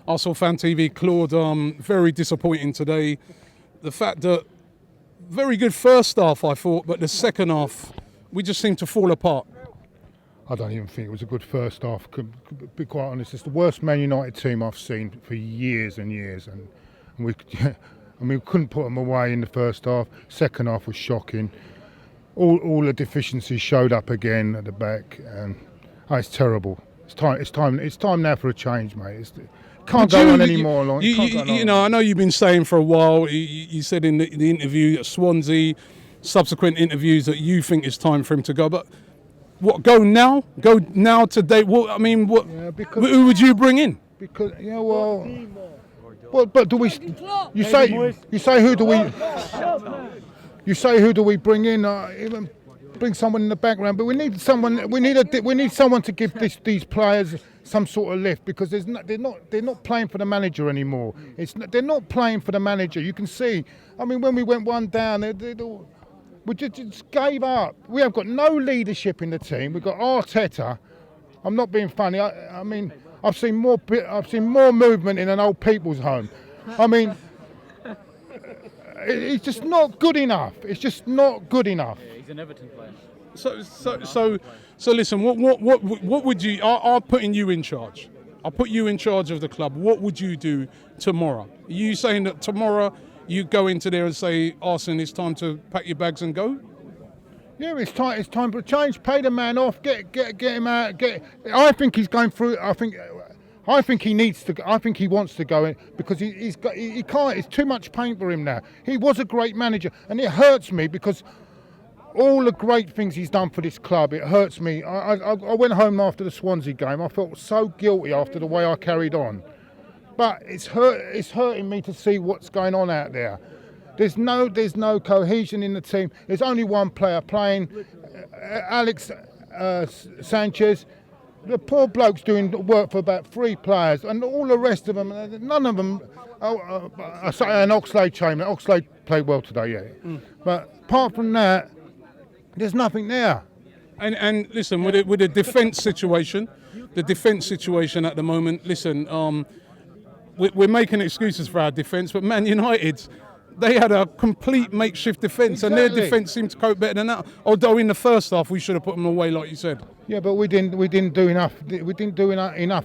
Arsenal Fan TV, Claude, very disappointing today. The fact that very good first half, I thought, but the second half, we just seemed to fall apart. I don't even think it was a good first half. Could be quite honest, it's the worst Man United team I've seen for years and years, and we, we couldn't put them away in the first half. Second half was shocking. All the deficiencies showed up again at the back, and it's terrible. It's time now for a change, mate. Can't go on anymore. I know you've been saying for a while. You said in the interview at Swansea, subsequent interviews, that you think it's time for him to go. But what? Go now? Go now today? What? I mean, what? Yeah, who would you bring in? Because but do we? You say who do we? You say who do we bring in? Even bring someone in the background, but we need someone. We need someone to give these players some sort of lift, because they're not playing for the manager anymore. They're not playing for the manager. You can see. I mean, when we went one down, we just gave up. We have got no leadership in the team. We've got Arteta. I'm not being funny. I mean, I've seen more movement in an old people's home. I mean, it's just not good enough. It's just not good enough. Yeah, he's an Everton player. So listen. What would you? I'll putting you in charge. I'll put you in charge of the club. What would you do tomorrow? Are you saying that tomorrow you go into there and say, Arsene, it's time to pack your bags and go? Yeah, it's time for a change. Pay the man off. Get him out. I think he's going through. I think he needs to. I think he wants to go in, because he can't. It's too much pain for him now. He was a great manager, and it hurts me because all the great things he's done for this club, it hurts me. I went home after the Swansea game. I felt so guilty after the way I carried on. But it's hurting me to see what's going on out there. There's no cohesion in the team. There's only one player playing, Alex Sanchez. The poor bloke's doing work for about 3 players, and all the rest of them, none of them. And Oxlade-Chamberlain. Oxlade played well today, yeah. But apart from that, there's nothing there. And listen, with the defence situation, at the moment, listen, we're making excuses for our defence, but Man United, they had a complete makeshift defence, and their defence seemed to cope better than that. Although in the first half we should have put them away, like you said. Yeah, but we didn't do enough. We didn't do enough.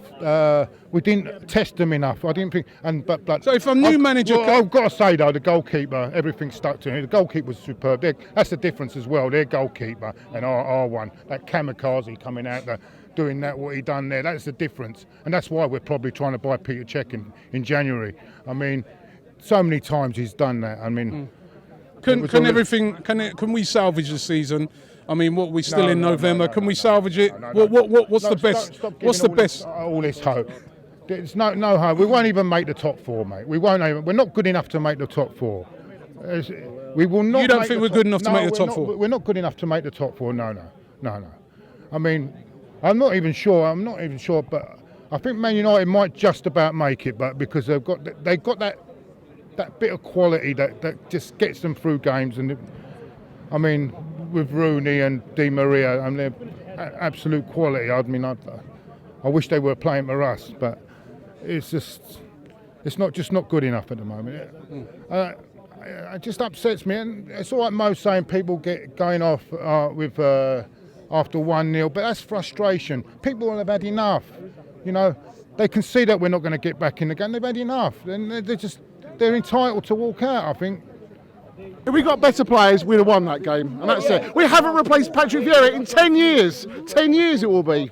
We didn't test them enough. I didn't think. But so if a new manager, I've got to say though, the goalkeeper, everything stuck to him. The goalkeeper was superb. That's the difference as well. Their goalkeeper and our one, that kamikaze coming out there, doing that what he done there. That's the difference, and that's why we're probably trying to buy Peter Cech in January. I mean, so many times he's done that. I mean, can we salvage the season? I mean, we're still in November. Can we salvage it? What's the best? What's the best? All this hope. There's no hope. We won't even make the top 4, mate. We're not good enough to make the top 4. We will not. You don't think we're good enough to make the top 4? We're not good enough to make the top 4. No. I mean, I'm not even sure. But I think Man United might just about make it, but because they've got that bit of quality that just gets them through games. And I mean, with Rooney and Di Maria, and they're absolute quality. I mean, I wish they were playing for us, but it's not good enough at the moment. It just upsets me, and it's all right Mo saying people get going off with after 1-0, but that's frustration. People have had enough. You know, they can see that we're not going to get back in the game. They've had enough, and they're entitled to walk out, I think. If we got better players, we'd have won that game, and that's it. We haven't replaced Patrick Vieira in 10 years. 10 years it will be.